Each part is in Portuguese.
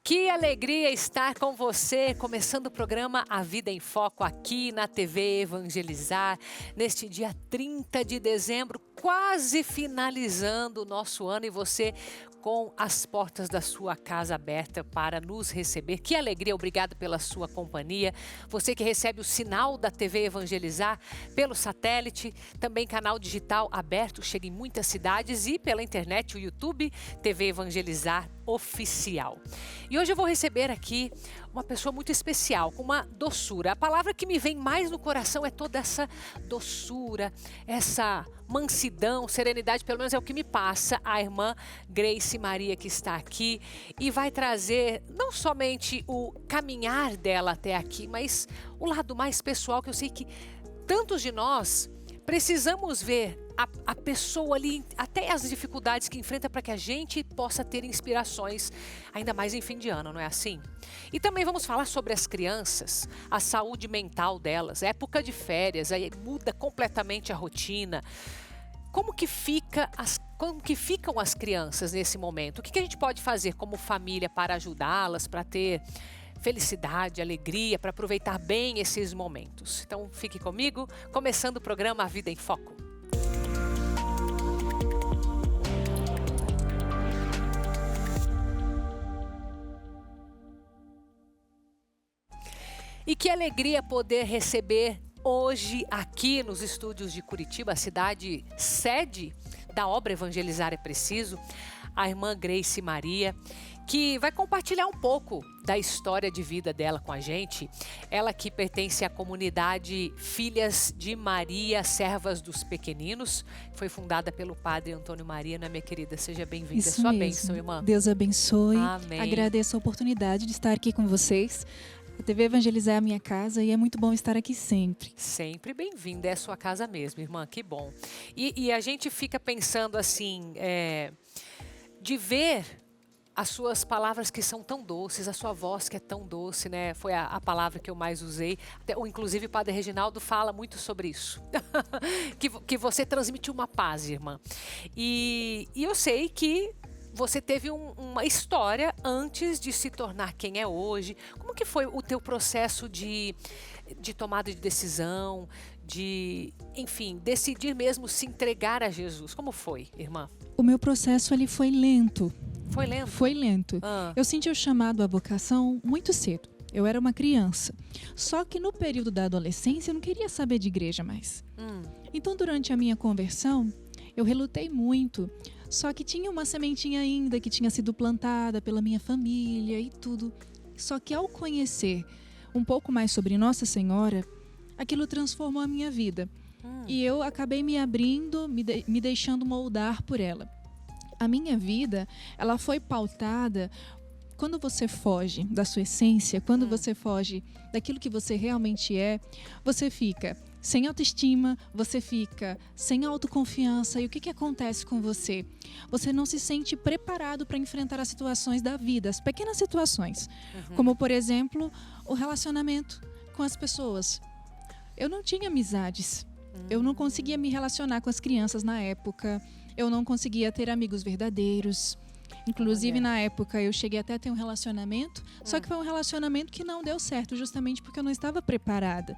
Que alegria estar com você, começando o programa A Vida em Foco aqui na TV Evangelizar, neste dia 30 de dezembro, quase finalizando o nosso ano e você com as portas da sua casa abertas para nos receber. Que alegria, obrigado pela sua companhia. Você que recebe o sinal da TV Evangelizar pelo satélite, também canal digital aberto, chega em muitas cidades e pela internet, o YouTube, TV Evangelizar Oficial. E hoje eu vou receber aqui uma pessoa muito especial, com uma doçura. A palavra que me vem mais no coração é toda essa doçura, essa mansidão, serenidade, pelo menos é o que me passa a irmã Grace Maria, que está aqui e vai trazer não somente o caminhar dela até aqui, mas o lado mais pessoal, que eu sei que tantos de nós precisamos ver a pessoa ali, até as dificuldades que enfrenta, para que a gente possa ter inspirações, ainda mais em fim de ano, não é assim? E também vamos falar sobre as crianças, a saúde mental delas, a época de férias, aí muda completamente a rotina. Como que ficam as crianças nesse momento? O que a gente pode fazer como família para ajudá-las, para ter felicidade, alegria, para aproveitar bem esses momentos? Então fique comigo, começando o programa A Vida em Foco. E que alegria poder receber hoje aqui nos estúdios de Curitiba, a cidade sede da obra Evangelizar é Preciso, a irmã Grace Maria, que vai compartilhar um pouco da história de vida dela com a gente. Ela que pertence à comunidade Filhas de Maria, Servas dos Pequeninos, foi fundada pelo padre Antônio Maria, né, minha querida? Seja bem-vinda. Isso Sua mesmo. bênção, irmã. Deus abençoe. Amém. Agradeço a oportunidade de estar aqui com vocês. A TV Evangelizar é a minha casa e é muito bom estar aqui sempre. Sempre bem-vinda, é a sua casa mesmo, irmã, que bom. E a gente fica pensando assim, de ver as suas palavras que são tão doces, a sua voz que é tão doce, né? Foi a palavra que eu mais usei. Inclusive o padre Reginaldo fala muito sobre isso. que você transmite uma paz, irmã. E eu sei que você teve uma história antes de se tornar quem é hoje. Como que foi o teu processo de tomada de decisão, enfim, decidir mesmo se entregar a Jesus? Como foi, irmã? O meu processo ali foi lento. Foi lento? Foi lento. Eu senti o chamado à vocação muito cedo. Eu era uma criança. Só que no período da adolescência eu não queria saber de igreja mais. Então, durante a minha conversão, eu relutei muito. Só que tinha uma sementinha ainda que tinha sido plantada pela minha família e tudo. Só que ao conhecer um pouco mais sobre Nossa Senhora, aquilo transformou a minha vida. E eu acabei me abrindo, me deixando moldar por ela. A minha vida, ela foi pautada quando você foge da sua essência, quando você foge daquilo que você realmente é, você fica sem autoestima, você fica sem autoconfiança. E o que acontece com você? Você não se sente preparado para enfrentar as situações da vida, as pequenas situações. Como, por exemplo, o relacionamento com as pessoas. Eu não tinha amizades. Eu não conseguia me relacionar com as crianças na época. Eu não conseguia ter amigos verdadeiros. Inclusive, na época, eu cheguei até a ter um relacionamento, só que foi um relacionamento que não deu certo, justamente porque eu não estava preparada.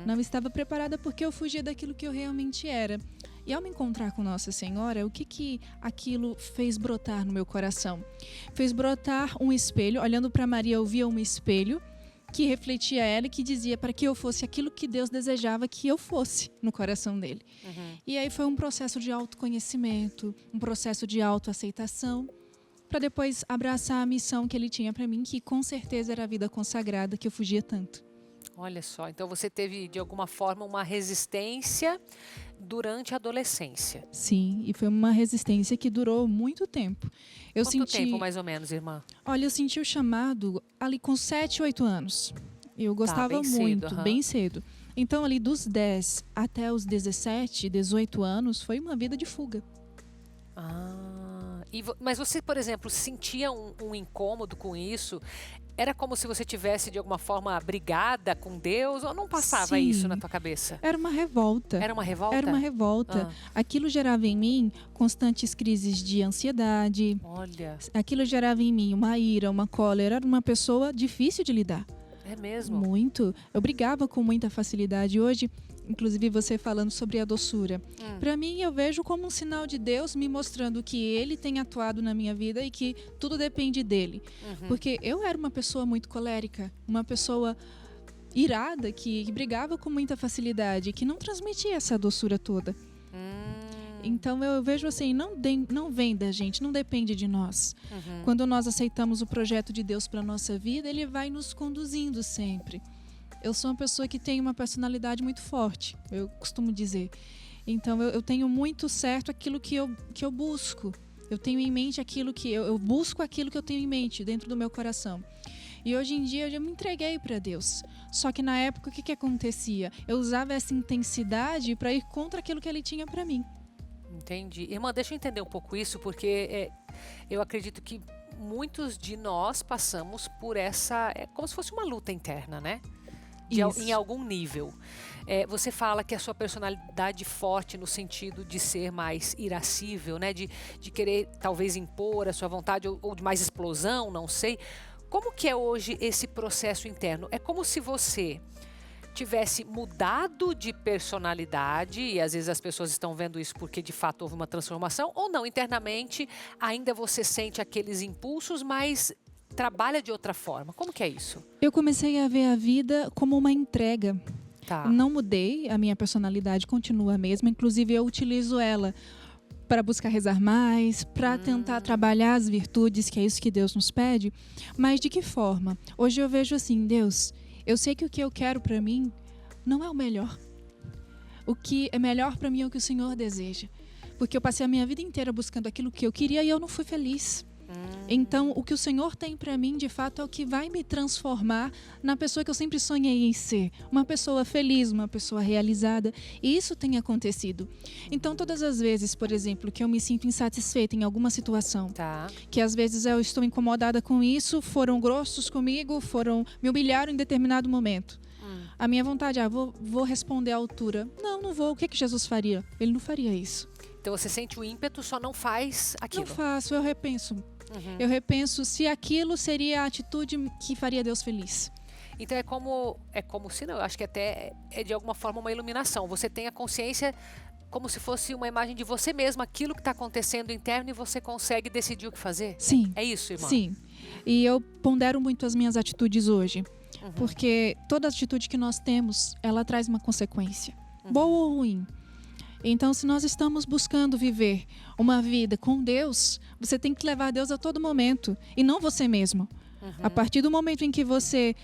Não estava preparada porque eu fugia daquilo que eu realmente era. E ao me encontrar com Nossa Senhora, o que aquilo fez brotar no meu coração? Fez brotar um espelho. Olhando para Maria, eu via um espelho que refletia ela e que dizia para que eu fosse aquilo que Deus desejava que eu fosse no coração dele. E aí foi um processo de autoconhecimento, um processo de autoaceitação, para depois abraçar a missão que ele tinha para mim, que com certeza era a vida consagrada que eu fugia tanto. Olha só, então você teve de alguma forma uma resistência durante a adolescência. Sim, e foi uma resistência que durou muito tempo. Quanto tempo mais ou menos, irmã? Olha, eu senti o chamado ali com 7, 8 anos. Eu gostava muito, bem cedo. Então ali dos 10 até os 17, 18 anos foi uma vida de fuga. Mas você, por exemplo, sentia um incômodo com isso? era como se você tivesse, de alguma forma, brigada com Deus? Ou não passava Sim. isso na tua cabeça? Era uma revolta. Era uma revolta? Era uma revolta. Aquilo gerava em mim constantes crises de ansiedade. Olha, Aquilo gerava em mim uma ira, uma cólera. Era uma pessoa difícil de lidar. é mesmo? Muito. Eu brigava com muita facilidade. Hoje, inclusive você falando sobre a doçura. Para mim, eu vejo como um sinal de Deus me mostrando que Ele tem atuado na minha vida e que tudo depende dEle. Porque eu era uma pessoa muito colérica, uma pessoa irada, que brigava com muita facilidade, que não transmitia essa doçura toda. Então eu vejo assim, não vem da gente, não depende de nós. Quando nós aceitamos o projeto de Deus para nossa vida, Ele vai nos conduzindo sempre. Eu sou uma pessoa que tem uma personalidade muito forte, eu costumo dizer. Então eu tenho muito certo aquilo que eu busco. Eu tenho em mente aquilo que eu busco, aquilo que eu tenho em mente dentro do meu coração. E hoje em dia eu já me entreguei para Deus. Só que na época o que acontecia? Eu usava essa intensidade para ir contra aquilo que Ele tinha para mim. Entendi. Irmã, deixa eu entender um pouco isso, porque eu acredito que muitos de nós passamos por essa... É como se fosse uma luta interna, né? Em algum nível. Você fala que a sua personalidade forte no sentido de ser mais irascível, né? De querer talvez impor a sua vontade ou de mais explosão, não sei. Como que é hoje esse processo interno? É como se você tivesse mudado de personalidade, e às vezes as pessoas estão vendo isso porque de fato houve uma transformação, ou não, internamente ainda você sente aqueles impulsos, mas trabalha de outra forma. Como que é isso? Eu comecei a ver a vida como uma entrega. Tá. Não mudei, a minha personalidade continua a mesma, inclusive eu utilizo ela para buscar rezar mais, para tentar trabalhar as virtudes, que é isso que Deus nos pede. Mas de que forma? Hoje eu vejo assim, Deus, eu sei que o que eu quero para mim não é o melhor. O que é melhor para mim é o que o Senhor deseja. Porque eu passei a minha vida inteira buscando aquilo que eu queria e eu não fui feliz. Então, o que o Senhor tem para mim, de fato, é o que vai me transformar na pessoa que eu sempre sonhei em ser. Uma pessoa feliz, uma pessoa realizada. E isso tem acontecido. Então, todas as vezes, por exemplo, que eu me sinto insatisfeita em alguma situação, que às vezes eu estou incomodada com isso, foram grossos comigo, me humilharam em determinado momento. A minha vontade é, vou responder à altura. Não vou. O que Jesus faria? Ele não faria isso. Então você sente o ímpeto, só não faz aquilo. Não faço, eu repenso. Eu repenso se aquilo seria a atitude que faria Deus feliz. Então é como se não, eu acho que até é de alguma forma uma iluminação. Você tem a consciência como se fosse uma imagem de você mesma, aquilo que está acontecendo interno, e você consegue decidir o que fazer? Sim. É isso, irmã? Sim. E eu pondero muito as minhas atitudes hoje. Porque toda atitude que nós temos, ela traz uma consequência. Boa ou ruim. Então, se nós estamos buscando viver uma vida com Deus, você tem que levar Deus a todo momento, e não você mesmo. A partir do momento em que você,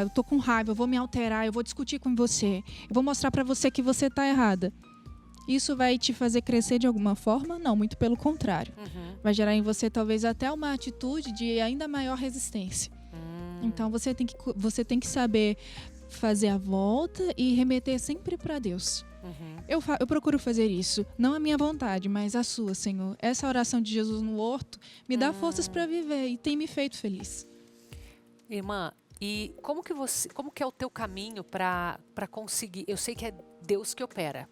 eu tô com raiva, eu vou me alterar, eu vou discutir com você, eu vou mostrar para você que você está errada. Isso vai te fazer crescer de alguma forma? Não, muito pelo contrário. Vai gerar em você talvez até uma atitude de ainda maior resistência. Então, você tem que saber fazer a volta e remeter sempre para Deus. Eu procuro fazer isso, não a minha vontade, mas a sua, Senhor. Essa oração de Jesus no horto me dá forças para viver e tem me feito feliz. Irmã, e como que é o teu caminho para conseguir? Eu sei que é Deus que opera,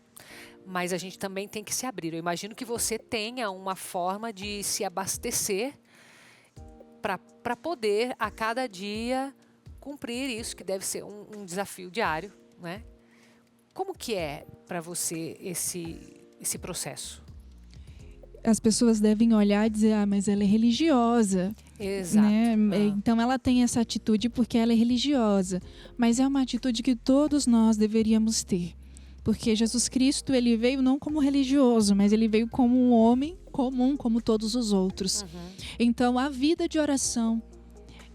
mas a gente também tem que se abrir. Eu imagino que você tenha uma forma de se abastecer para poder a cada dia cumprir isso, que deve ser um desafio diário, né? Como que é para você esse processo? As pessoas devem olhar e dizer, mas ela é religiosa. Exato. Né? Então ela tem essa atitude porque ela é religiosa. Mas é uma atitude que todos nós deveríamos ter. Porque Jesus Cristo, ele veio não como religioso, mas ele veio como um homem comum, como todos os outros. Então a vida de oração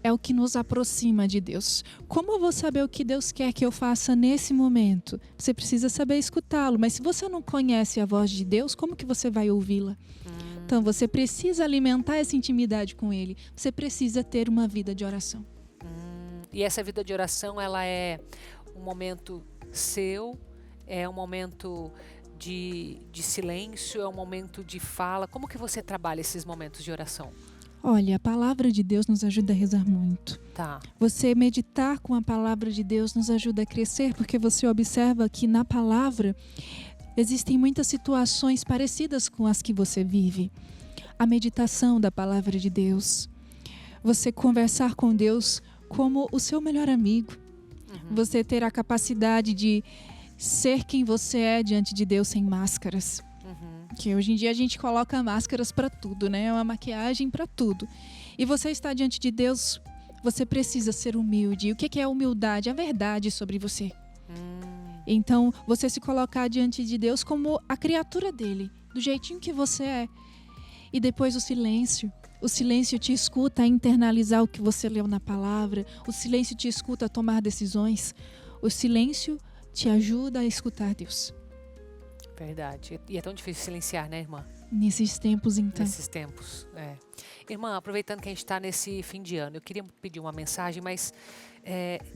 é o que nos aproxima de Deus. Como eu vou saber o que Deus quer que eu faça nesse momento? Você precisa saber escutá-lo. Mas se você não conhece a voz de Deus, como que você vai ouvi-la? Então você precisa alimentar essa intimidade com Ele. Você precisa ter uma vida de oração. E essa vida de oração, ela é um momento seu? É um momento de silêncio? É um momento de fala? Como que você trabalha esses momentos de oração? Olha, a palavra de Deus nos ajuda a rezar muito. Tá. Você meditar com a palavra de Deus nos ajuda a crescer, porque você observa que na palavra existem muitas situações parecidas com as que você vive. A meditação da palavra de Deus. Você conversar com Deus como o seu melhor amigo. Você ter a capacidade de ser quem você é diante de Deus sem máscaras. Que hoje em dia a gente coloca máscaras para tudo, né? É uma maquiagem para tudo. E você está diante de Deus, você precisa ser humilde. E o que é humildade? A verdade sobre você. Então, você se colocar diante de Deus como a criatura dele, do jeitinho que você é. E depois o silêncio. O silêncio te escuta a internalizar o que você leu na palavra. O silêncio te escuta a tomar decisões. O silêncio te ajuda a escutar Deus. Verdade. E é tão difícil silenciar, né, irmã? Nesses tempos, então. Nesses tempos, é. Irmã, aproveitando que a gente está nesse fim de ano, eu queria pedir uma mensagem, mas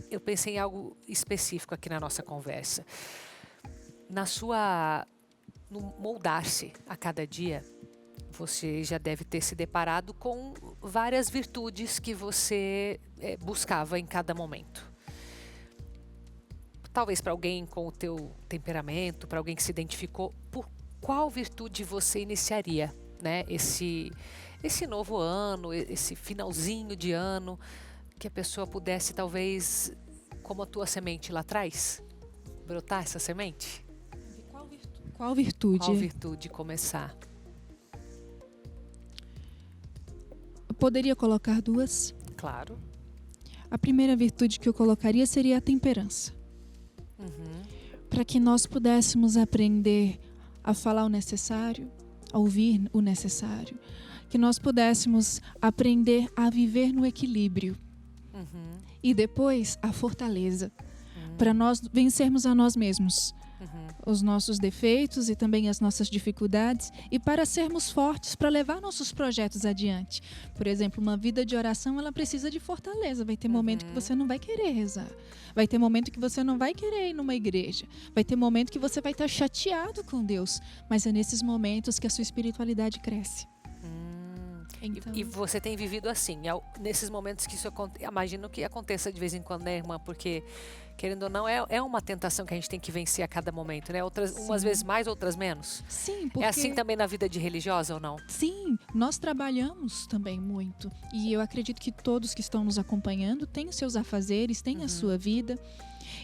eu pensei em algo específico aqui na nossa conversa. No moldar-se a cada dia, você já deve ter se deparado com várias virtudes que você buscava em cada momento. Talvez para alguém com o teu temperamento, para alguém que se identificou, por qual virtude você iniciaria, né, esse novo ano, esse finalzinho de ano, que a pessoa pudesse talvez, como a tua semente lá atrás, brotar essa semente? Qual virtude? Qual virtude começar? Eu poderia colocar duas. Claro. A primeira virtude que eu colocaria seria a temperança. Para que nós pudéssemos aprender a falar o necessário, a ouvir o necessário. Que nós pudéssemos aprender a viver no equilíbrio. E depois a fortaleza. Para nós vencermos a nós mesmos. Os nossos defeitos e também as nossas dificuldades. E para sermos fortes, para levar nossos projetos adiante. Por exemplo, uma vida de oração, ela precisa de fortaleza. Vai ter momento que você não vai querer rezar. Vai ter momento que você não vai querer ir numa igreja. Vai ter momento que você vai estar chateado com Deus. Mas é nesses momentos que a sua espiritualidade cresce. Então... E você tem vivido assim, nesses momentos que isso acontece, imagino que aconteça de vez em quando, né, irmã? Porque, querendo ou não, é uma tentação que a gente tem que vencer a cada momento, né? Umas vezes mais, outras menos. Sim, porque... É assim também na vida de religiosa ou não? Sim, nós trabalhamos também muito. E eu acredito que todos que estão nos acompanhando têm os seus afazeres, têm a sua vida.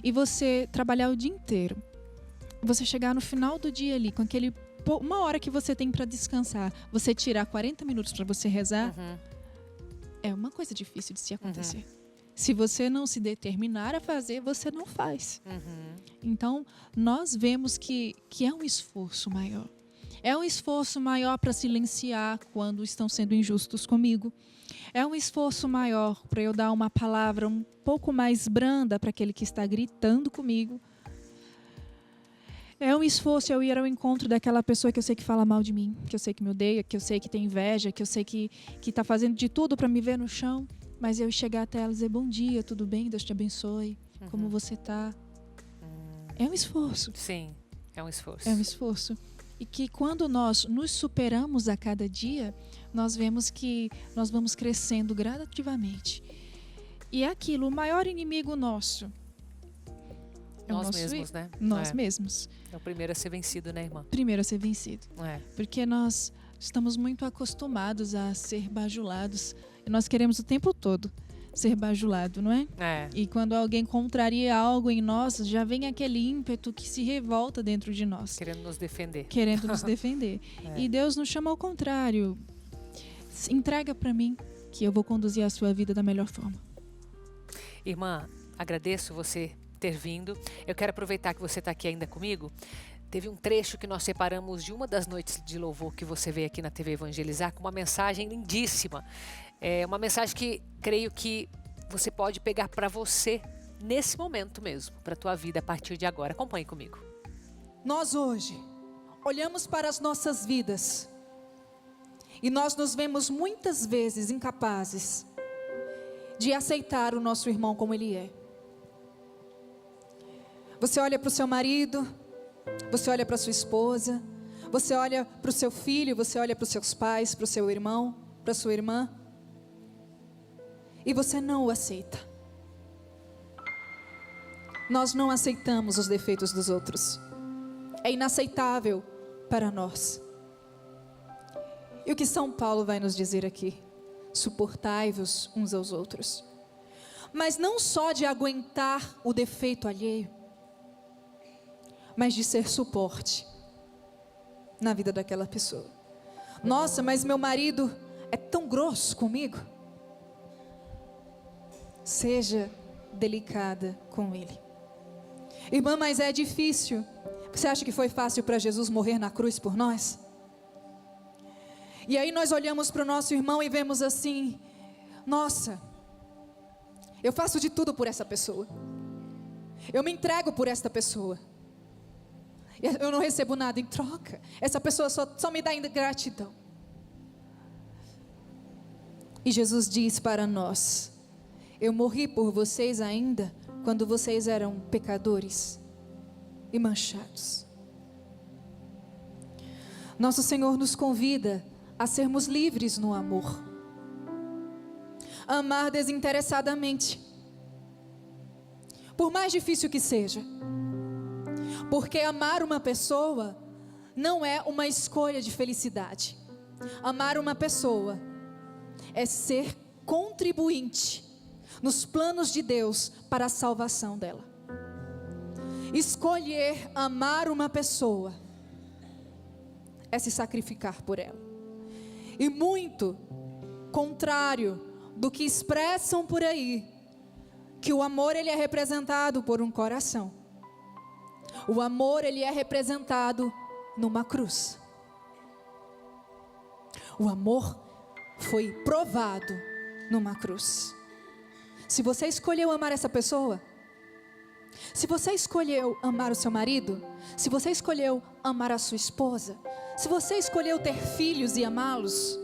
E você trabalhar o dia inteiro. Você chegar no final do dia ali, com aquele... uma hora que você tem para descansar, você tirar 40 minutos para você rezar, é uma coisa difícil de se acontecer. Se você não se determinar a fazer, você não faz. Então, nós vemos que é um esforço maior. É um esforço maior para silenciar quando estão sendo injustos comigo. É um esforço maior para eu dar uma palavra um pouco mais branda para aquele que está gritando comigo. É um esforço eu ir ao encontro daquela pessoa que eu sei que fala mal de mim, que eu sei que me odeia, que eu sei que tem inveja, que eu sei que está fazendo de tudo para me ver no chão, mas eu chegar até ela e dizer bom dia, tudo bem, Deus te abençoe, como você está. É um esforço. Sim, é um esforço. É um esforço. E que quando nós nos superamos a cada dia, nós vemos que nós vamos crescendo gradativamente. E é aquilo, o maior inimigo nosso... Nós mesmos, né? Nós mesmos. É o primeiro a ser vencido, né, irmã? Primeiro a ser vencido. É. Porque nós estamos muito acostumados a ser bajulados. E nós queremos o tempo todo ser bajulado, não é? É. E quando alguém contraria algo em nós, já vem aquele ímpeto que se revolta dentro de nós. Querendo nos defender. Querendo nos defender. E Deus nos chama ao contrário. Entrega para mim que eu vou conduzir a sua vida da melhor forma. Irmã, agradeço você ter vindo. Eu quero aproveitar que você está aqui ainda comigo. Teve um trecho que nós separamos de uma das noites de louvor que você veio aqui na TV Evangelizar com uma mensagem lindíssima. É uma mensagem que creio que você pode pegar para você nesse momento mesmo, para a tua vida a partir de agora. Acompanhe comigo. Nós hoje olhamos para as nossas vidas e nós nos vemos muitas vezes incapazes de aceitar o nosso irmão como ele é. Você olha para o seu marido, você olha para a sua esposa, você olha para o seu filho, você olha para os seus pais, para o seu irmão, para a sua irmã. e você não o aceita. Nós não aceitamos os defeitos dos outros. É inaceitável para nós. E o que São Paulo vai nos dizer aqui? Suportai-vos uns aos outros. Mas não só de aguentar o defeito alheio, mas de ser suporte na vida daquela pessoa. Nossa, mas meu marido é tão grosso comigo. Seja delicada com ele. Irmã, mas é difícil. Você acha que foi fácil para Jesus morrer na cruz por nós? E aí nós olhamos para o nosso irmão e vemos assim: nossa, eu faço de tudo por essa pessoa. Eu me entrego por esta pessoa. Eu não recebo nada em troca. Essa pessoa só me dá ingratidão. E Jesus diz para nós: eu morri por vocês ainda quando vocês eram pecadores e manchados. Nosso Senhor nos convida a sermos livres no amor. Amar desinteressadamente. Por mais difícil que seja. Porque amar uma pessoa não é uma escolha de felicidade. Amar uma pessoa é ser contribuinte nos planos de Deus para a salvação dela. Escolher amar uma pessoa é se sacrificar por ela. E muito contrário do que expressam por aí, que o amor ele é representado por um coração. O amor ele é representado numa cruz. O amor foi provado numa cruz. Se você escolheu amar essa pessoa, se você escolheu amar o seu marido, se você escolheu amar a sua esposa, se você escolheu ter filhos e amá-los,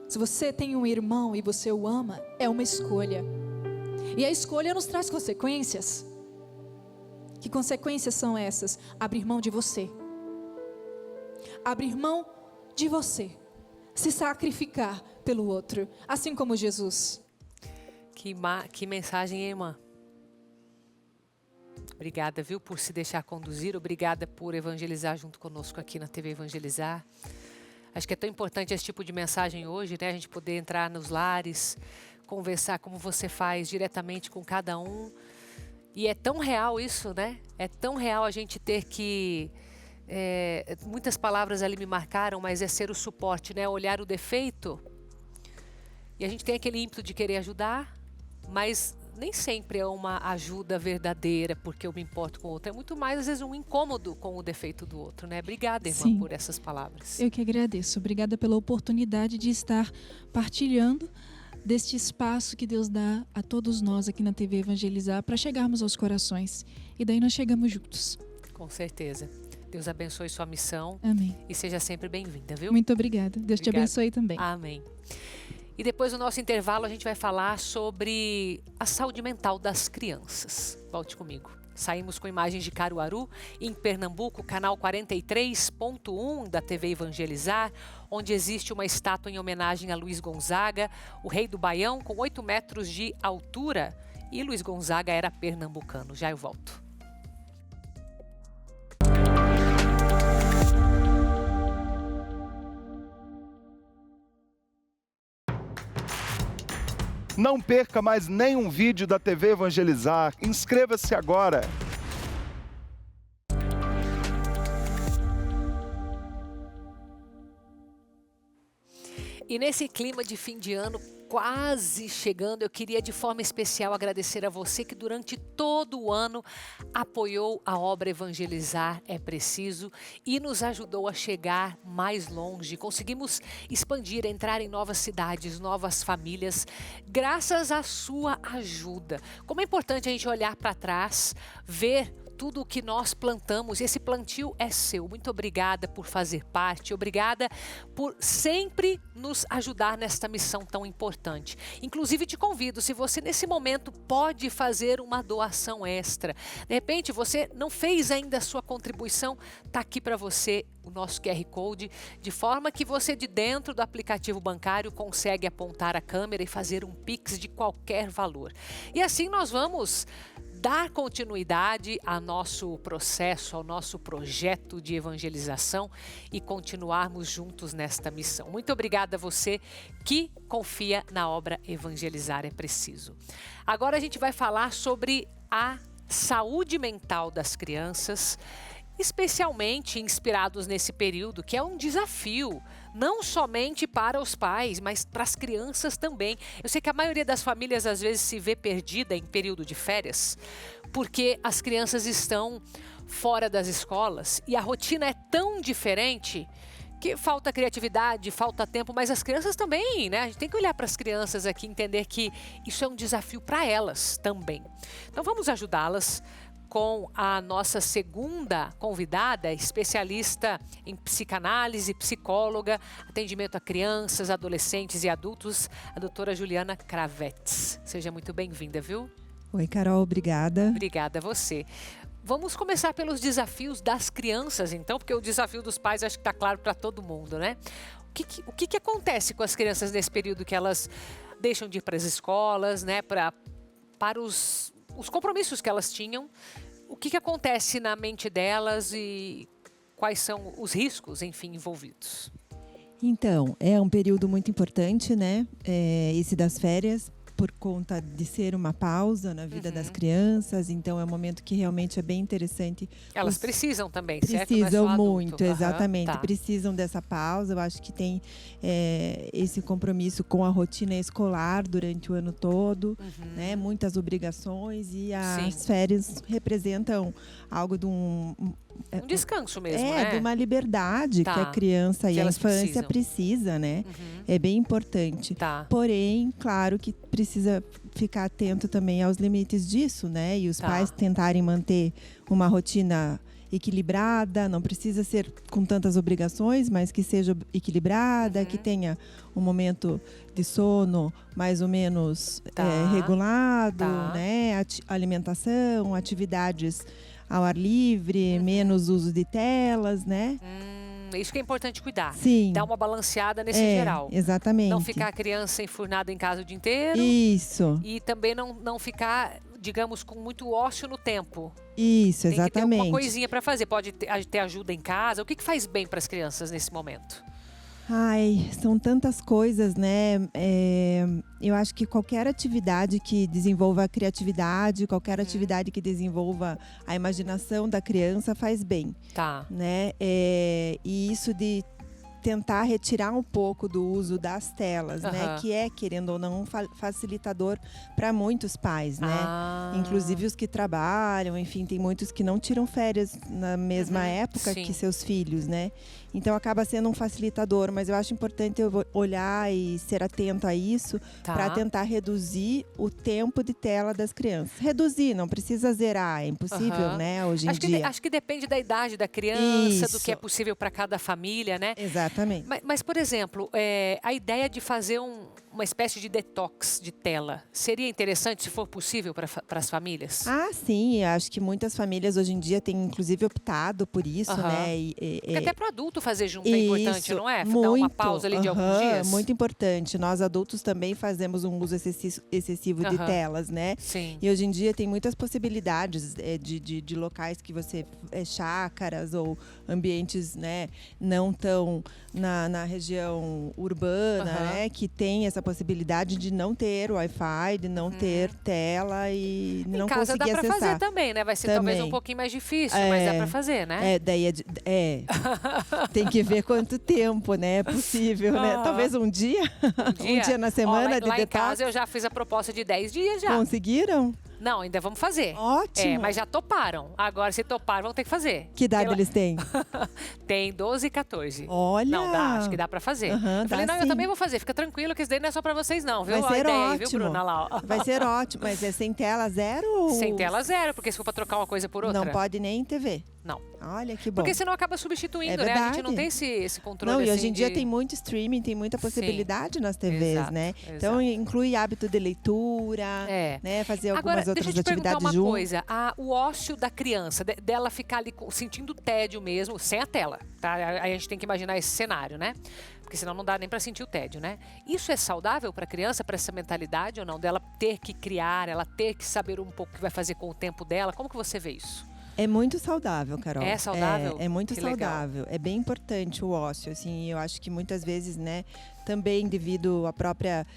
se você tem um irmão e você o ama, é uma escolha. E a escolha nos traz consequências. Que consequências são essas? Abrir mão de você. Abrir mão de você. Se sacrificar pelo outro, assim como Jesus. Que mensagem, hein, irmã? Obrigada, viu, por se deixar conduzir. Obrigada por evangelizar junto conosco aqui na TV Evangelizar. Acho que é tão importante esse tipo de mensagem hoje, né? A gente poder entrar nos lares, conversar como você faz diretamente com cada um. E é tão real isso, né? É tão real a gente ter que... muitas palavras ali me marcaram, mas é ser o suporte, né? Olhar o defeito. E a gente tem aquele ímpeto de querer ajudar, mas nem sempre é uma ajuda verdadeira, porque eu me importo com o outro. É muito mais, às vezes, um incômodo com o defeito do outro, né? Obrigada, irmã, Sim, por essas palavras. Eu que agradeço. Obrigada pela oportunidade de estar partilhando deste espaço que Deus dá a todos nós aqui na TV Evangelizar para chegarmos aos corações. E daí nós chegamos juntos. Com certeza. Deus abençoe sua missão. Amém. E seja sempre bem-vinda, viu? Muito obrigada. Deus te abençoe também. Amém. E depois do nosso intervalo a gente vai falar sobre a saúde mental das crianças. Volte comigo. Saímos com imagens de Caruaru, em Pernambuco, canal 43.1 da TV Evangelizar, onde existe uma estátua em homenagem a Luiz Gonzaga, o rei do Baião, com 8 metros de altura. E Luiz Gonzaga era pernambucano. Já eu volto. Não perca mais nenhum vídeo da TV Evangelizar. Inscreva-se agora. E nesse clima de fim de ano quase chegando, eu queria de forma especial agradecer a você que durante todo o ano apoiou a obra Evangelizar é Preciso e nos ajudou a chegar mais longe. Conseguimos expandir, entrar em novas cidades, novas famílias, graças à sua ajuda. Como é importante a gente olhar para trás, ver tudo o que nós plantamos. Esse plantio é seu. Muito obrigada por fazer parte. Obrigada por sempre nos ajudar nesta missão tão importante. Inclusive, te convido, se você nesse momento pode fazer uma doação extra. De repente, você não fez ainda a sua contribuição, está aqui para você o nosso QR Code, de forma que você de dentro do aplicativo bancário consegue apontar a câmera e fazer um Pix de qualquer valor. E assim nós vamos dar continuidade ao nosso processo, ao nosso projeto de evangelização e continuarmos juntos nesta missão. Muito obrigada a você que confia na obra Evangelizar é Preciso. Agora a gente vai falar sobre a saúde mental das crianças, especialmente inspirados nesse período, que é um desafio, não somente para os pais, mas para as crianças também. Eu sei que a maioria das famílias às vezes se vê perdida em período de férias, porque as crianças estão fora das escolas e a rotina é tão diferente que falta criatividade, falta tempo, mas as crianças também, né? A gente tem que olhar para as crianças aqui e entender que isso é um desafio para elas também. Então vamos ajudá-las com a nossa segunda convidada, especialista em psicanálise, psicóloga, atendimento a crianças, adolescentes e adultos, a doutora Juliana Kravetz. Seja muito bem-vinda, viu? Oi, Carol, obrigada. Obrigada a você. Vamos começar pelos desafios das crianças, então, porque o desafio dos pais acho que está claro para todo mundo, né? O que acontece com as crianças nesse período que elas deixam de ir para as escolas, né? Para os compromissos que elas tinham, o que acontece na mente delas e quais são os riscos, enfim, envolvidos? Então, é um período muito importante, né? Esse das férias, por conta de ser uma pausa na vida das crianças. Então, é um momento que realmente é bem interessante. Elas precisam também, certo? Precisam não é só muito, adulto. exatamente. Tá. Precisam dessa pausa. Eu acho que tem esse compromisso com a rotina escolar durante o ano todo, né? Muitas obrigações e as férias representam algo de um descanso mesmo, né? De uma liberdade que a criança e a infância precisa, né? É bem importante. Porém, claro que precisa ficar atento também aos limites disso, né? E os pais tentarem manter uma rotina equilibrada, não precisa ser com tantas obrigações, mas que seja equilibrada, que tenha um momento de sono mais ou menos regulado, né? Alimentação, atividades ao ar livre, menos uso de telas, né? Isso que é importante cuidar. Sim. Dar uma balanceada nesse geral. Exatamente. Não ficar a criança enfurnada em casa o dia inteiro. Isso. E também não ficar, digamos, com muito ócio no tempo. Isso, exatamente. Tem que ter alguma coisinha para fazer. Pode ter ajuda em casa. O que faz bem para as crianças nesse momento? Ai, são tantas coisas, né? Eu acho que qualquer atividade que desenvolva a criatividade, qualquer atividade que desenvolva a imaginação da criança faz bem. Né? E isso de tentar retirar um pouco do uso das telas, né? Que é, querendo ou não, um facilitador para muitos pais, né? Inclusive os que trabalham, enfim, tem muitos que não tiram férias na mesma época que seus filhos, né? Então acaba sendo um facilitador, mas eu acho importante eu olhar e ser atento a isso para tentar reduzir o tempo de tela das crianças. Reduzir, não precisa zerar, é impossível, né? Hoje em dia. Acho que depende da idade da criança, do que é possível para cada família, né? Exatamente. Mas por exemplo, a ideia de fazer uma espécie de detox de tela seria interessante, se for possível, para as famílias? Ah, sim. Acho que muitas famílias hoje em dia têm, inclusive, optado por isso, né? Porque até para o adulto fazer junto é importante, não é? Muito, dar uma pausa ali de alguns dias. Muito importante. Nós adultos também fazemos um uso excessivo de telas, né? Sim. E hoje em dia tem muitas possibilidades de locais que você... chácaras ou ambientes, né? Não tão na região urbana, né? Que tem essa possibilidade de não ter Wi-Fi, de não ter tela e não conseguir acessar. Em casa dá para fazer também, né? Vai ser talvez um pouquinho mais difícil, mas dá para fazer, né? Tem que ver quanto tempo, né? É possível, né? Talvez um dia? Um dia na semana de lá detox. Em casa eu já fiz a proposta de 10 dias já. Conseguiram? Não, ainda vamos fazer. Ótimo. Mas já toparam. Agora, se toparam, vão ter que fazer. Que idade eles têm? Tem 12 e 14. Olha! Não, acho que dá pra fazer. Eu falei, não, eu também vou fazer. Fica tranquilo que isso daí não é só pra vocês, não, viu? Vai ser ideia, ótimo. Viu, Bruna? Lá, ó. Vai ser ótimo. Mas é sem tela zero? Sem tela zero, porque se for pra trocar uma coisa por outra. Não pode nem TV. Não. Olha que bom. Porque senão acaba substituindo, É né? A gente verdade. não tem esse controle. Não, e assim, hoje em dia tem muito streaming, tem muita possibilidade nas TVs, Exato, né? exato. Então inclui hábito de leitura, né? Fazer algumas Agora, outras deixa eu te perguntar atividades uma junto. coisa. O ócio da criança, dela ficar ali sentindo tédio mesmo, sem a tela, tá? Aí a gente tem que imaginar esse cenário, né? Porque senão não dá nem para sentir o tédio, né? Isso é saudável para a criança, para essa mentalidade ou não? Dela ter que criar, ela ter que saber um pouco o que vai fazer com o tempo dela. Como que você vê isso? É muito saudável, Carol. É saudável? É muito Que saudável. legal. É bem importante o ócio, assim. Eu acho que muitas vezes, né, também devido à própria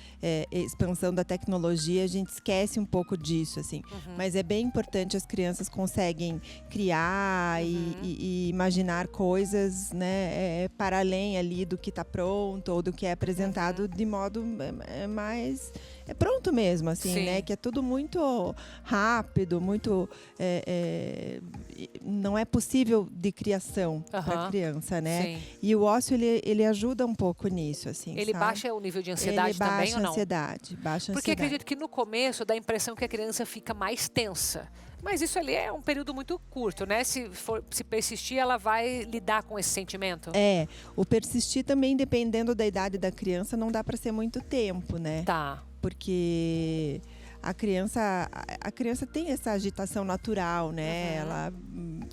expansão da tecnologia, a gente esquece um pouco disso, assim. Mas é bem importante, as crianças conseguem criar e imaginar coisas, né, para além ali do que está pronto ou do que é apresentado de modo mais pronto mesmo, assim, Sim. né? Que é tudo muito rápido, muito não é possível de criação para a criança, né? Sim. E o ócio ele ajuda um pouco nisso, assim. Ele sabe? baixa o nível de ansiedade ele também ou não? Baixa a Porque ansiedade. acredito que no começo dá a impressão que a criança fica mais tensa. Mas isso ali é um período muito curto, né? Se persistir, ela vai lidar com esse sentimento. O persistir também, dependendo da idade da criança, não dá para ser muito tempo, né? Tá. Porque a criança tem essa agitação natural, né?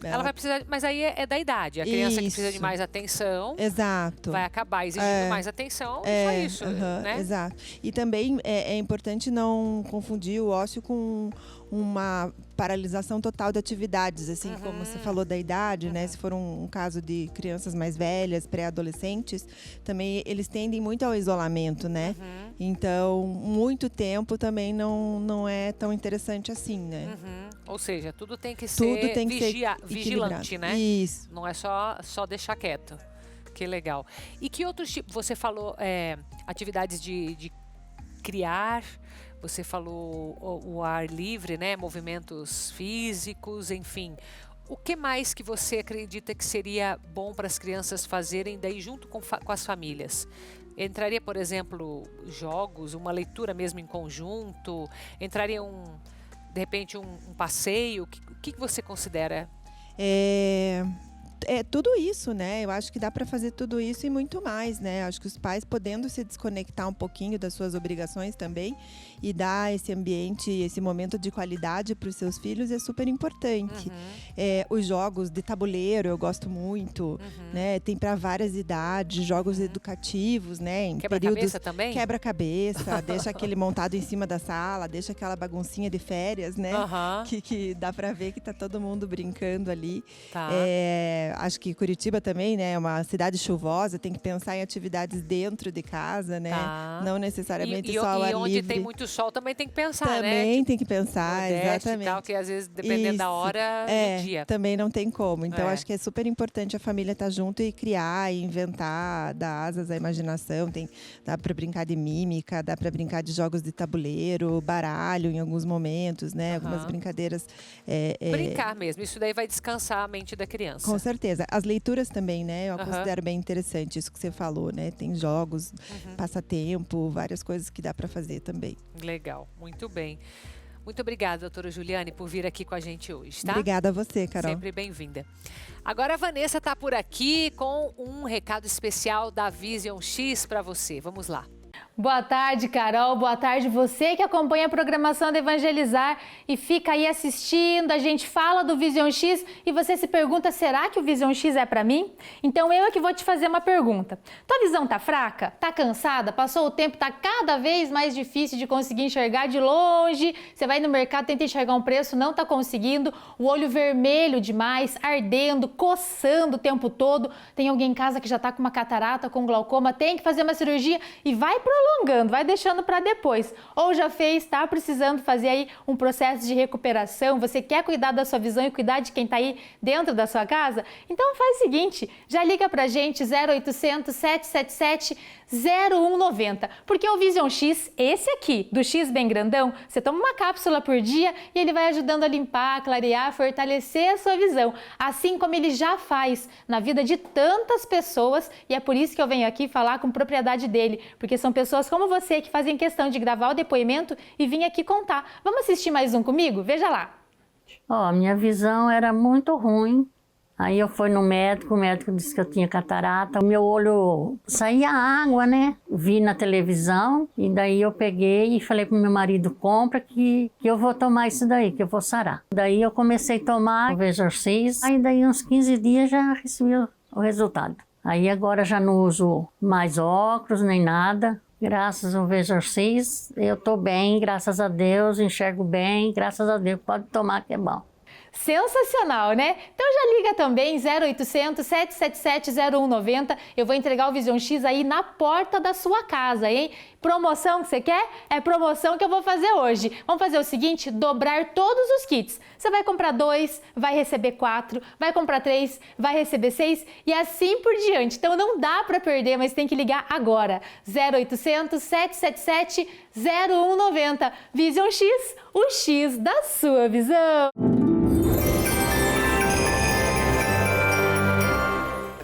Ela vai precisar, mas aí é da idade. A criança que precisa de Isso. mais atenção Exato. vai acabar exigindo mais atenção. Só isso, né? Exato. E também é importante não confundir o ócio com uma paralisação total de atividades, assim, como você falou da idade, né? Se for um caso de crianças mais velhas, pré-adolescentes, também eles tendem muito ao isolamento, né? Então, muito tempo também não é tão interessante assim, né? Ou seja, tudo tem que ser vigilante, né? Isso. Não é só deixar quieto. Que legal. E que outros tipos? Você falou atividades de criar. Você falou o ar livre, né? Movimentos físicos, enfim. O que mais que você acredita que seria bom para as crianças fazerem daí junto com as famílias? Entraria, por exemplo, jogos, uma leitura mesmo em conjunto? Entraria de repente, um passeio? O que você considera? É tudo isso, né? Eu acho que dá para fazer tudo isso e muito mais, né? Acho que os pais podendo se desconectar um pouquinho das suas obrigações também e dar esse ambiente, esse momento de qualidade para os seus filhos é super importante. Os jogos de tabuleiro eu gosto muito, né? Tem para várias idades, jogos educativos, né? Em Quebra-cabeça também? Quebra-cabeça, deixa aquele montado em cima da sala, deixa aquela baguncinha de férias, né? Que dá para ver que tá todo mundo brincando ali. Tá. Acho que Curitiba também, né? É uma cidade chuvosa, tem que pensar em atividades dentro de casa, né? Tá. Não necessariamente só ao ar livre. E onde tem muito sol também tem que pensar, né? Também tem que pensar, Nordeste exatamente. E tal, que às vezes, dependendo da hora, do dia. Também não tem como. Então, acho que é super importante a família estar junto e criar, e inventar, dar asas à imaginação. Dá para brincar de mímica, dá para brincar de jogos de tabuleiro, baralho em alguns momentos, né? Algumas brincadeiras. Brincar mesmo. Isso daí vai descansar a mente da criança. Com certeza. As leituras também, né? Eu considero bem interessante isso que você falou, né? Tem jogos, passatempo, várias coisas que dá para fazer também. Legal, muito bem. Muito obrigada, doutora Juliane, por vir aqui com a gente hoje, tá? Obrigada a você, Carol. Sempre bem-vinda. Agora a Vanessa está por aqui com um recado especial da Vision X para você. Vamos lá. Boa tarde, Carol. Boa tarde você que acompanha a programação da Evangelizar e fica aí assistindo. A gente fala do Vision X e você se pergunta, será que o Vision X é para mim? Então eu é que vou te fazer uma pergunta. Tua visão tá fraca? Tá cansada? Passou o tempo, tá cada vez mais difícil de conseguir enxergar de longe? Você vai no mercado, tenta enxergar um preço, não tá conseguindo. O olho vermelho demais, ardendo, coçando o tempo todo. Tem alguém em casa que já tá com uma catarata, com glaucoma, tem que fazer uma cirurgia e vai prolongando, vai deixando para depois. Ou já fez, está precisando fazer aí um processo de recuperação, você quer cuidar da sua visão e cuidar de quem está aí dentro da sua casa? Então faz o seguinte, já liga para a gente 0800 777 0190, porque o Vision X, esse aqui, do X bem grandão, você toma uma cápsula por dia e ele vai ajudando a limpar, clarear, fortalecer a sua visão, assim como ele já faz na vida de tantas pessoas, e é por isso que eu venho aqui falar com propriedade dele, porque são pessoas como você que fazem questão de gravar o depoimento e vir aqui contar. Vamos assistir mais um comigo? Veja lá. A minha visão era muito ruim. Aí eu fui no médico, o médico disse que eu tinha catarata. O meu olho saía água, né? Vi na televisão e daí eu peguei e falei pro meu marido, compra que eu vou tomar isso daí, que eu vou sarar. Daí eu comecei a tomar o Vision X, aí daí uns 15 dias já recebi o resultado. Aí agora já não uso mais óculos nem nada. Graças ao Vision X, eu tô bem, graças a Deus, enxergo bem, graças a Deus, pode tomar que é bom. Sensacional, né? Então já liga também 0800 777 0190. Eu vou entregar o Vision X aí na porta da sua casa, hein? Promoção que você quer? É promoção que eu vou fazer hoje. Vamos fazer o seguinte, dobrar todos os kits. Você vai comprar 2, vai receber 4, vai comprar 3, vai receber 6 e assim por diante. Então não dá para perder, mas tem que ligar agora. 0800 777 0190. Vision X, o X da sua visão.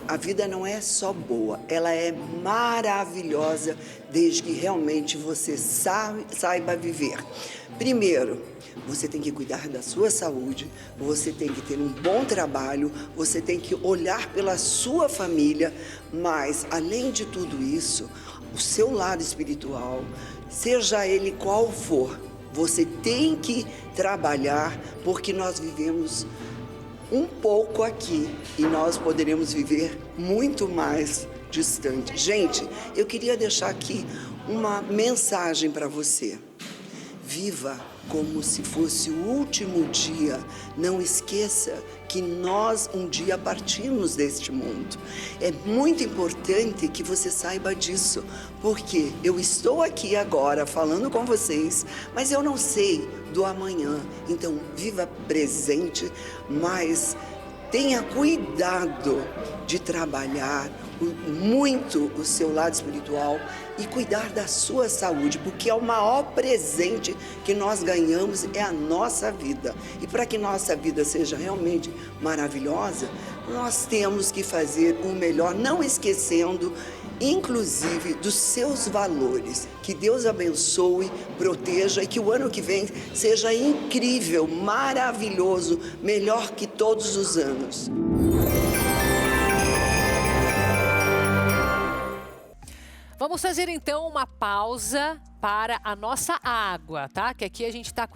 A vida não é só boa, ela é maravilhosa desde que realmente você saiba viver. Primeiro, você tem que cuidar da sua saúde, você tem que ter um bom trabalho, você tem que olhar pela sua família, mas além de tudo isso, o seu lado espiritual, seja ele qual for, você tem que trabalhar porque nós vivemos um pouco aqui e nós poderemos viver muito mais distante. Gente, eu queria deixar aqui uma mensagem para você. Viva como se fosse o último dia. Não esqueça que nós um dia partimos deste mundo. É muito importante que você saiba disso, porque eu estou aqui agora falando com vocês, mas eu não sei do amanhã. Então, viva presente, mas tenha cuidado de trabalhar muito o seu lado espiritual e cuidar da sua saúde, porque é o maior presente que nós ganhamos é a nossa vida. E para que nossa vida seja realmente maravilhosa, nós temos que fazer o melhor, não esquecendo, inclusive, dos seus valores. Que Deus abençoe, proteja e que o ano que vem seja incrível, maravilhoso, melhor que todos os anos. Vamos fazer então uma pausa para a nossa água, tá? Que aqui a gente tá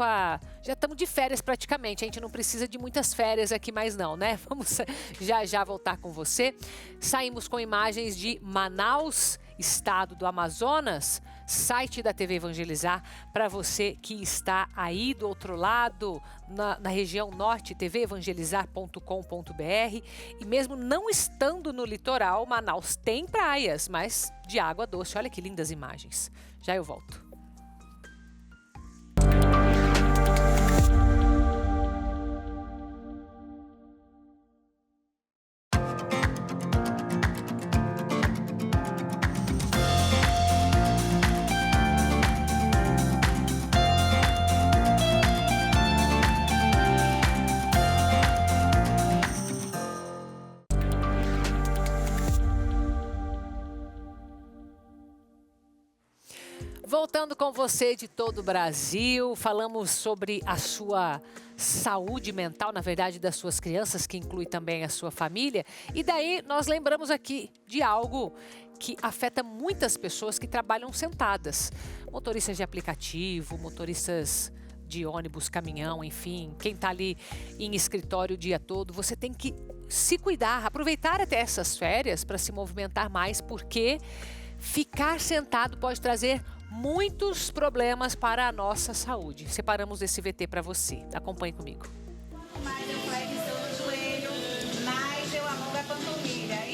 já estamos de férias praticamente, a gente não precisa de muitas férias aqui mais não, né? Vamos já voltar com você. Saímos com imagens de Manaus, estado do Amazonas, site da TV Evangelizar, para você que está aí do outro lado, na região norte, tvevangelizar.com.br, e mesmo não estando no litoral, Manaus tem praias, mas de água doce. Olha que lindas imagens. Já eu volto. Voltando com você de todo o Brasil, falamos sobre a sua saúde mental, na verdade, das suas crianças, que inclui também a sua família. E daí nós lembramos aqui de algo que afeta muitas pessoas que trabalham sentadas. Motoristas de aplicativo, motoristas de ônibus, caminhão, enfim, quem está ali em escritório o dia todo, você tem que se cuidar, aproveitar até essas férias para se movimentar mais, porque ficar sentado pode trazer muitos problemas para a nossa saúde. Separamos esse VT para você. Acompanhe comigo.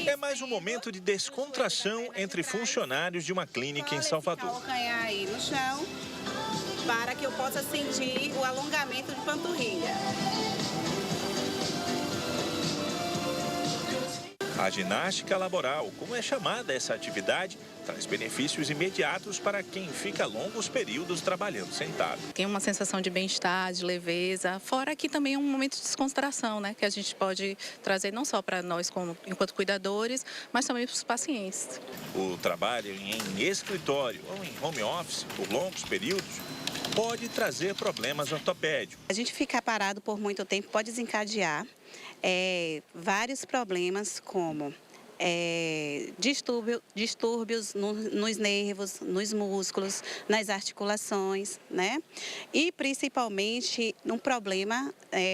É mais um momento de descontração entre funcionários de uma clínica em Salvador. Vou calcanhar aí no chão para que eu possa sentir o alongamento de panturrilha. A ginástica laboral, como é chamada essa atividade, traz benefícios imediatos para quem fica longos períodos trabalhando sentado. Tem uma sensação de bem-estar, de leveza, fora que também é um momento de descontração, né? Que a gente pode trazer não só para nós enquanto cuidadores, mas também para os pacientes. O trabalho em escritório ou em home office por longos períodos pode trazer problemas ortopédicos. A gente ficar parado por muito tempo pode desencadear vários problemas como distúrbios nos nervos, nos músculos, nas articulações, né? E principalmente um problema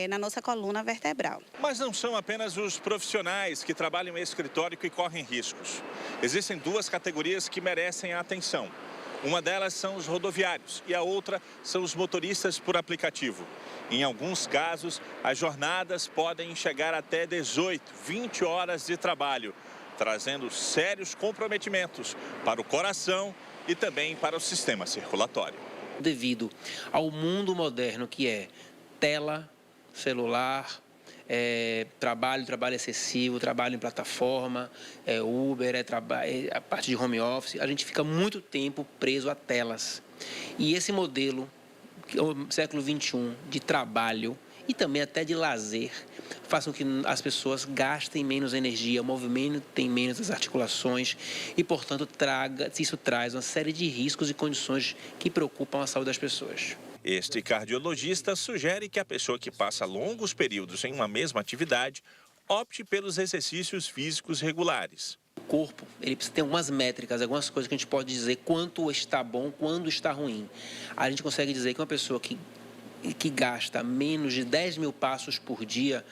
na nossa coluna vertebral. Mas não são apenas os profissionais que trabalham em escritório que correm riscos. Existem duas categorias que merecem a atenção. Uma delas são os rodoviários e a outra são os motoristas por aplicativo. Em alguns casos, as jornadas podem chegar até 18, 20 horas de trabalho, trazendo sérios comprometimentos para o coração e também para o sistema circulatório. Devido ao mundo moderno que é tela, celular, trabalho excessivo, trabalho em plataforma, Uber, a parte de home office, a gente fica muito tempo preso a telas. E esse modelo, que é o século XXI, de trabalho e também até de lazer, façam que as pessoas gastem menos energia, movimentem menos as articulações e, portanto, isso traz uma série de riscos e condições que preocupam a saúde das pessoas. Este cardiologista sugere que a pessoa que passa longos períodos em uma mesma atividade opte pelos exercícios físicos regulares. O corpo, ele precisa ter algumas métricas, algumas coisas que a gente pode dizer quanto está bom, quando está ruim. A gente consegue dizer que uma pessoa que gasta menos de 10 mil passos por dia,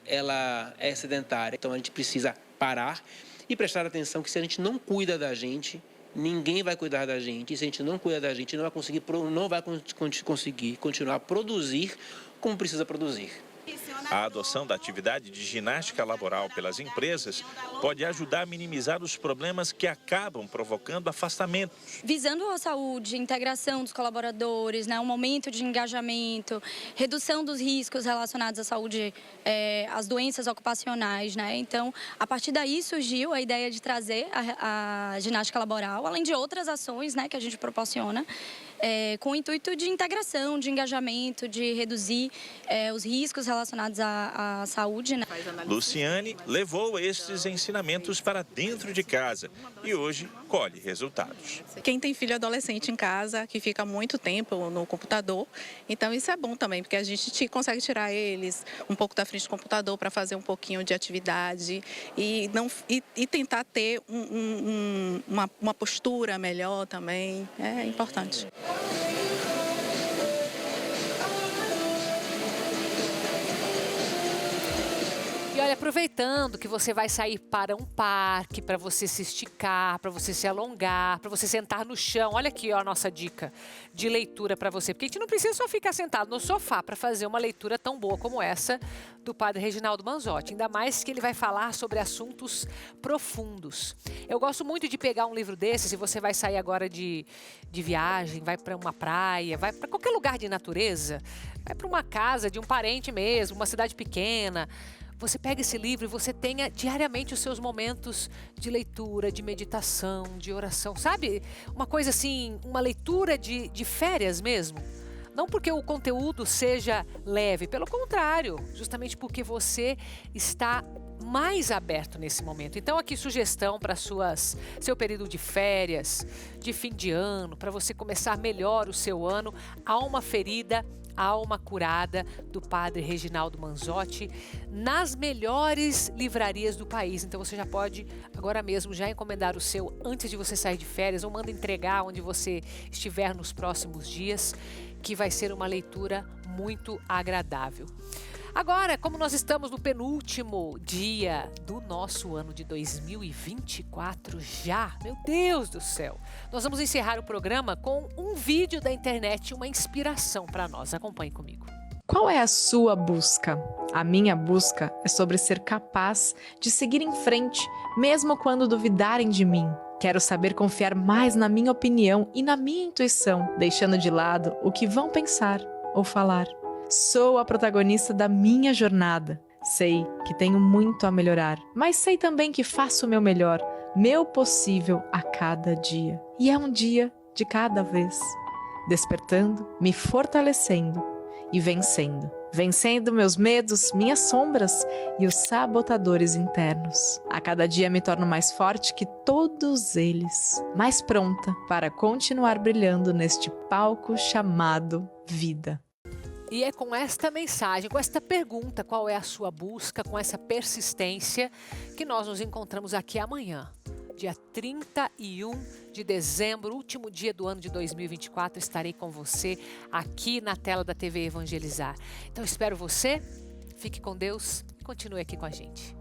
ela é sedentária. Então a gente precisa parar e prestar atenção que se a gente não cuida da gente, ninguém vai cuidar da gente. E se a gente não cuida da gente, não vai conseguir continuar a produzir como precisa produzir. A adoção da atividade de ginástica laboral pelas empresas pode ajudar a minimizar os problemas que acabam provocando afastamentos. Visando a saúde, integração dos colaboradores, né, um momento de engajamento, redução dos riscos relacionados à saúde, às doenças ocupacionais, né? Então, a partir daí surgiu a ideia de trazer a ginástica laboral, além de outras ações, né, que a gente proporciona, com o intuito de integração, de engajamento, de reduzir os riscos relacionados à saúde, né? Luciane levou estes ensinamentos para dentro de casa e hoje colhe resultados. Quem tem filho adolescente em casa, que fica muito tempo no computador, então isso é bom também, porque a gente consegue tirar eles um pouco da frente do computador para fazer um pouquinho de atividade e tentar ter uma postura melhor também, é importante. E olha, aproveitando que você vai sair para um parque, para você se esticar, para você se alongar, para você sentar no chão. Olha aqui, ó, a nossa dica de leitura para você. Porque a gente não precisa só ficar sentado no sofá para fazer uma leitura tão boa como essa do padre Reginaldo Manzotti. Ainda mais que ele vai falar sobre assuntos profundos. Eu gosto muito de pegar um livro desses, se você vai sair agora de viagem, vai para uma praia, vai para qualquer lugar de natureza, vai para uma casa de um parente mesmo, uma cidade pequena. Você pega esse livro e você tenha diariamente os seus momentos de leitura, de meditação, de oração. Sabe? Uma coisa assim, uma leitura de férias mesmo. Não porque o conteúdo seja leve, pelo contrário, justamente porque você está mais aberto nesse momento. Então aqui sugestão para seu período de férias, de fim de ano, para você começar melhor o seu ano. Alma Ferida, Alma Curada, do padre Reginaldo Manzotti, nas melhores livrarias do país. Então você já pode agora mesmo já encomendar o seu antes de você sair de férias, ou manda entregar onde você estiver nos próximos dias, que vai ser uma leitura muito agradável. Agora, como nós estamos no penúltimo dia do nosso ano de 2024 já, meu Deus do céu, nós vamos encerrar o programa com um vídeo da internet, uma inspiração para nós. Acompanhe comigo. Qual é a sua busca? A minha busca é sobre ser capaz de seguir em frente, mesmo quando duvidarem de mim. Quero saber confiar mais na minha opinião e na minha intuição, deixando de lado o que vão pensar ou falar. Sou a protagonista da minha jornada. Sei que tenho muito a melhorar, mas sei também que faço o meu melhor, meu possível a cada dia. E é um dia de cada vez, despertando, me fortalecendo e vencendo. Vencendo meus medos, minhas sombras e os sabotadores internos. A cada dia me torno mais forte que todos eles, mais pronta para continuar brilhando neste palco chamado vida. E é com esta mensagem, com esta pergunta, qual é a sua busca, com essa persistência, que nós nos encontramos aqui amanhã, dia 31 de dezembro, último dia do ano de 2024, estarei com você aqui na tela da TV Evangelizar. Então espero você, fique com Deus e continue aqui com a gente.